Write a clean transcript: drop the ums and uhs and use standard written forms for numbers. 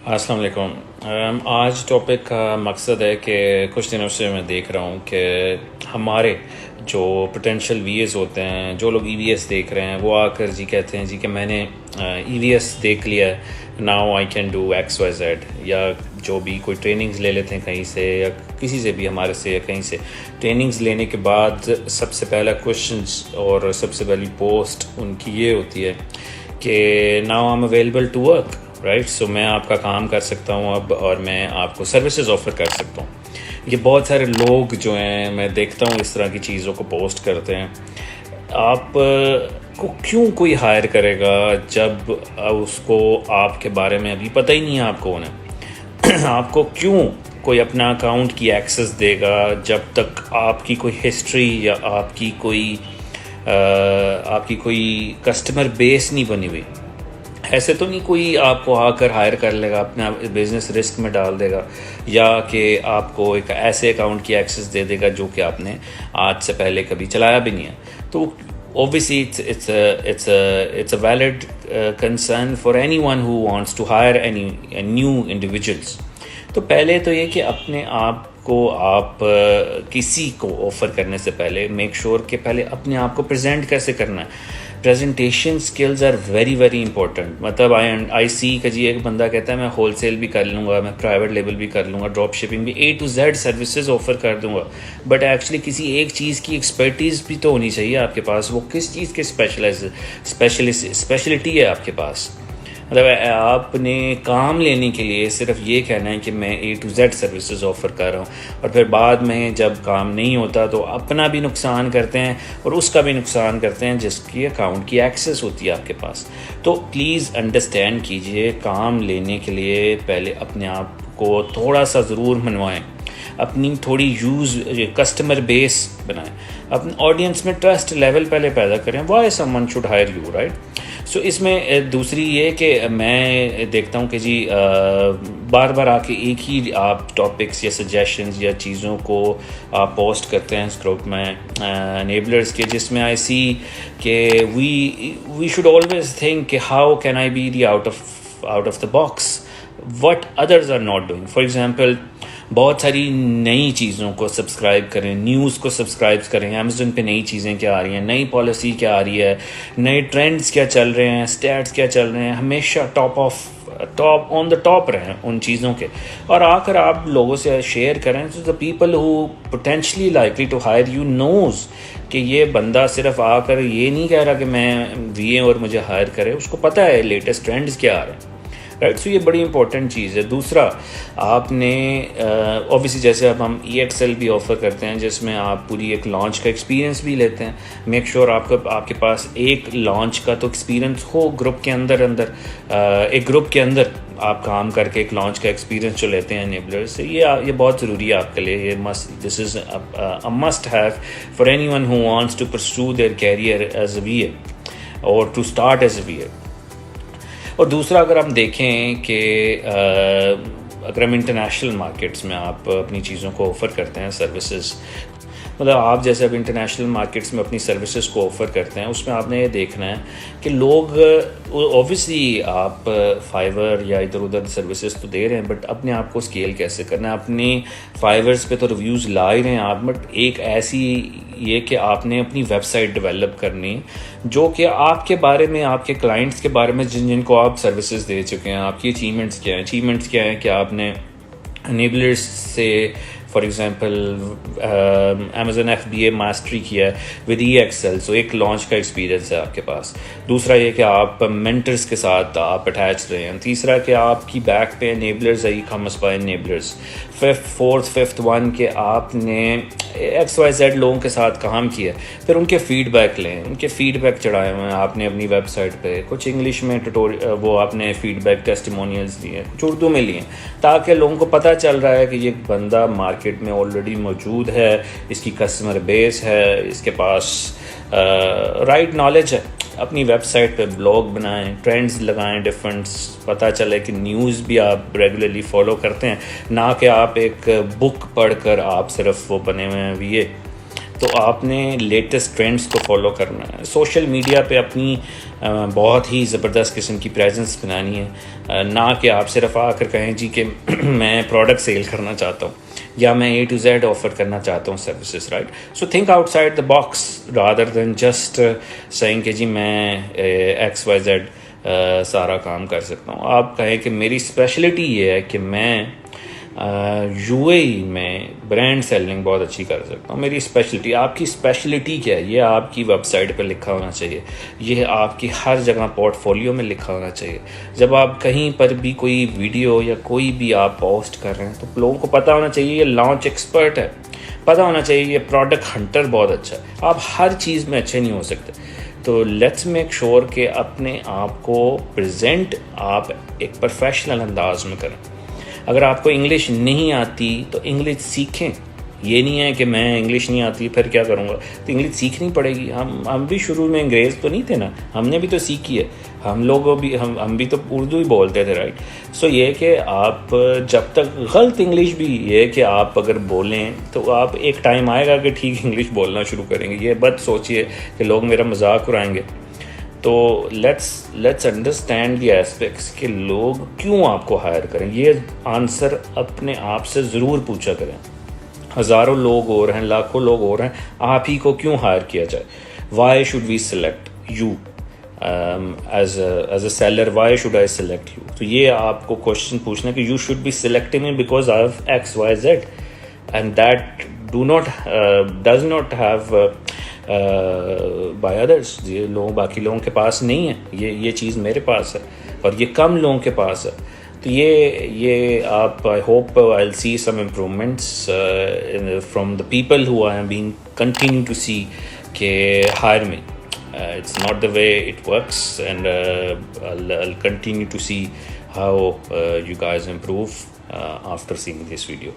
السلام علیکم۔ آج ٹاپک کا مقصد ہے کہ کچھ دنوں سے میں دیکھ رہا ہوں کہ ہمارے جو پوٹینشیل وی ایس ہوتے ہیں، جو لوگ ای وی ایس دیکھ رہے ہیں، وہ آ کر کہتے ہیں کہ میں نے ای وی ایس دیکھ لیا ہے، now I can do X Y Z, یا جو بھی کوئی ٹریننگز لے لیتے ہیں کہیں سے یا کسی سے بھی ہمارے سے یا کہیں سے ٹریننگز لینے کے بعد سب سے پہلا کوشچنس اور سب سے پہلی پوسٹ ان کی یہ ہوتی ہے کہ now I am available to work, right, so میں آپ کا کام کر سکتا ہوں اب، اور میں آپ کو سروسز آفر کر سکتا ہوں۔ یہ بہت سارے لوگ جو ہیں میں دیکھتا ہوں اس طرح کی چیزوں کو پوسٹ کرتے ہیں۔ آپ کو کیوں کوئی ہائر کرے گا جب اس کو آپ کے بارے میں ابھی پتہ ہی نہیں ہے آپ کون ہے؟ آپ کو کیوں کوئی اپنا اکاؤنٹ کی ایکسس دے گا جب تک آپ کی کوئی ہسٹری یا آپ کی کوئی کسٹمر بیس نہیں بنی ہوئی؟ ایسے تو نہیں کوئی آپ کو آ کر ہائر کر لے گا، اپنا بزنس رسک میں ڈال دے گا، یا کہ آپ کو ایک ایسے اکاؤنٹ کی ایکسس دے دے گا جو کہ آپ نے آج سے پہلے کبھی چلایا بھی نہیں ہے۔ تو obviously it's a valid concern for anyone who wants to hire any new individuals۔ تو پہلے تو یہ کہ اپنے آپ کو آپ کسی کو آفر کرنے سے پہلے میک شور کہ پہلے اپنے آپ کو پریزنٹ کیسے کرنا ہے۔ Presentation skills are very very important. مطلب آئی سی کا ایک بندہ کہتا ہے میں ہول سیل بھی کر لوں گا، میں پرائیویٹ لیبل بھی کر لوں گا، ڈراپ شپنگ بھی، اے ٹو زیڈ سروسز آفر کر دوں گا، بٹ ایکچولی کسی ایک چیز کی ایکسپرٹیز بھی تو ہونی چاہیے آپ کے پاس۔ وہ کس چیز کے اسپیشلٹی ہے آپ کے پاس؟ مطلب آپ نے کام لینے کے لیے صرف یہ کہنا ہے کہ میں اے ٹو زیڈ سروسز آفر کر رہا ہوں، اور پھر بعد میں جب کام نہیں ہوتا تو اپنا بھی نقصان کرتے ہیں اور اس کا بھی نقصان کرتے ہیں جس کی اکاؤنٹ کی ایکسس ہوتی ہے آپ کے پاس۔ تو پلیز انڈرسٹینڈ کیجئے، کام لینے کے لیے پہلے اپنے آپ کو تھوڑا سا ضرور منوائیں، اپنی تھوڑی کسٹمر بیس بنائیں، اپنے آڈینس میں ٹرسٹ لیول پہلے پیدا کریں۔ Why someone should hire you, right? So اس میں دوسری یہ کہ میں دیکھتا ہوں کہ بار بار آ کے ایک ہی آپ ٹاپکس یا سجیشنز یا چیزوں کو آپ پوسٹ کرتے ہیں اس گروپ میں انیبلرز کے، جس میں آئی سی کہ وی شوڈ آلویز تھنک کہ how can I be the out of the box what others are not doing. For example بہت ساری نئی چیزوں کو سبسکرائب کریں، نیوز کو سبسکرائب کریں، امیزون پہ نئی چیزیں کیا آ رہی ہیں، نئی پالیسی کیا آ رہی ہے، نئے ٹرینڈز کیا چل رہے ہیں، اسٹیٹس کیا چل رہے ہیں، ہمیشہ ٹاپ آن دا ٹاپ رہیں ان چیزوں کے، اور آ کر آپ لوگوں سے شیئر کریں۔ تو the people who potentially likely to hire you knows کہ یہ بندہ صرف آ کر یہ نہیں کہہ رہا کہ میں وی اے اور مجھے ہائر کرے، اس کو پتہ ہے لیٹسٹ ٹرینڈز کیا آ رہے ہیں، رائٹ؟ سو یہ بڑی امپورٹنٹ چیز ہے۔ دوسرا، آپ نے اوبیسلی جیسے اب ہم ای ایکس ایل بھی آفر کرتے ہیں جس میں آپ پوری ایک لانچ کا ایکسپیرینس بھی لیتے ہیں، میک شور آپ کے پاس ایک لانچ کا تو ایکسپیرینس ہو گروپ کے اندر ایک گروپ کے اندر آپ کام کر کے ایک لانچ کا ایکسپیرینس جو لیتے ہیں انیبلر سے، یہ بہت ضروری ہے آپ کے لیے۔ یہ this is a must have for anyone who wants to pursue their career as a V A or to start as a V A. اور دوسرا، اگر ہم دیکھیں کہ اگر ہم انٹرنیشنل مارکیٹس میں آپ اپنی چیزوں کو آفر کرتے ہیں سروسز، مطلب آپ جیسے اب انٹرنیشنل مارکیٹس میں اپنی سروسز کو آفر کرتے ہیں، اس میں آپ نے یہ دیکھنا ہے کہ لوگ اوبویسلی آپ فائیور یا ادھر ادھر سروسز تو دے رہے ہیں، بٹ اپنے آپ کو اسکیل کیسے کرنا ہے؟ اپنی فائیورس پہ تو ریویوز لا ہی رہے ہیں آپ، بٹ ایک ایسی یہ کہ آپ نے اپنی ویب سائٹ ڈیولپ کرنی جو کہ آپ کے بارے میں، آپ کے کلائنٹس کے بارے میں جن کو آپ سروسز دے چکے ہیں، آپ کی اچیومنٹس کیا ہیں کہ آپ نے انیبلرز سے for example Amazon F B A mastery کیا ہے with E X L, so ایک لانچ کا ایکسپیرینس ہے آپ کے پاس۔ دوسرا یہ کہ آپ مینٹرز کے ساتھ آپ اٹیچ رہے ہیں۔ تیسرا کہ آپ کی بیک پہ انیبلرز ہے، e commerce by enablers. Fifth one کہ آپ نے ایکس وائی زیڈ لوگوں کے ساتھ کام کیا، پھر ان کے فیڈ بیک لیں، ان کے فیڈ بیک چڑھائے ہوئے ہیں آپ نے اپنی ویب سائٹ پہ، کچھ انگلش میں وہ آپ نے فیڈ بیک ٹیسٹیمونیلز لیے، کچھ اردو میں لیے، تاکہ لوگوں کو پتہ چل رہا ہے کہ یہ بندہ مارکیٹ میں آلریڈی موجود ہے، اس کی کسٹمر بیس ہے، اس کے پاس رائٹ نالج ہے۔ اپنی ویب سائٹ پہ بلاگ بنائیں، ٹرینڈز لگائیں ڈفرینٹس، پتہ چلے کہ نیوز بھی آپ ریگولرلی فالو کرتے ہیں، نہ کہ آپ ایک بک پڑھ کر آپ صرف وہ بنے ہوئے ہیں وی اے۔ تو آپ نے لیٹسٹ ٹرینڈس کو فالو کرنا ہے. سوشل میڈیا پہ اپنی بہت ہی زبردست قسم کی پریزنس بنانی ہے, نہ کہ آپ صرف آ کر کہیں جی کہ میں پروڈکٹ سیل کرنا چاہتا ہوں یا میں A to Z آفر کرنا چاہتا ہوں services, right. So think outside the box rather than just saying کہ جی میں XYZ سارا کام کر سکتا ہوں. آپ کہیں کہ میری اسپیشلٹی یہ ہے کہ میں UAE میں برانڈ سیلنگ بہت اچھی کر سکتا ہوں. میری اسپیشلٹی, آپ کی اسپیشلٹی کیا ہے یہ آپ کی ویب سائٹ پہ لکھا ہونا چاہیے, یہ آپ کی ہر جگہ پورٹ فولیو میں لکھا ہونا چاہیے. جب آپ کہیں پر بھی کوئی ویڈیو یا کوئی بھی آپ پوسٹ کر رہے ہیں تو لوگوں کو پتہ ہونا چاہیے یہ لانچ ایکسپرٹ ہے, پتہ ہونا چاہیے یہ پروڈکٹ ہنٹر بہت اچھا ہے. آپ ہر چیز میں اچھے نہیں ہو سکتے, تو لیٹس میک شور کہ اپنے آپ کو پریزنٹ آپ ایک پروفیشنل انداز میں کریں. اگر آپ کو انگلش نہیں آتی تو انگلش سیکھیں. یہ نہیں ہے کہ میں انگلش نہیں آتی پھر کیا کروں گا, تو انگلش سیکھنی پڑے گی. ہم بھی شروع میں انگریز تو نہیں تھے نا, ہم نے بھی تو سیکھی ہے. ہم لوگوں بھی ہم بھی تو اردو ہی بولتے تھے, رائٹ. سو یہ کہ آپ جب تک غلط انگلش بھی یہ کہ آپ اگر بولیں تو آپ ایک ٹائم آئے گا کہ ٹھیک انگلش بولنا شروع کریں گے. یہ بات سوچیے کہ لوگ میرا مذاق اڑائیں گے. تو لیٹس انڈرسٹینڈ دی ایسپیکٹس کہ لوگ کیوں آپ کو ہائر کریں. یہ آنسر اپنے آپ سے ضرور پوچھا کریں. ہزاروں لوگ اور ہیں, لاکھوں لوگ اور ہیں, آپ ہی کو کیوں ہائر کیا جائے. Why should we select you as a seller, why should I select you. تو یہ آپ کو کوشچن پوچھنا کہ you should be selecting me because I have XYZ and that does not have by others. یہ باقی لوگوں کے پاس نہیں ہے, یہ چیز میرے پاس ہے اور یہ کم لوگوں کے پاس ہے. تو یہ آپ I hope I will see some improvements from the people who I am being continue to see کہ hire me. It's not the way it works, and I'll continue to see how you guys improve after seeing this video.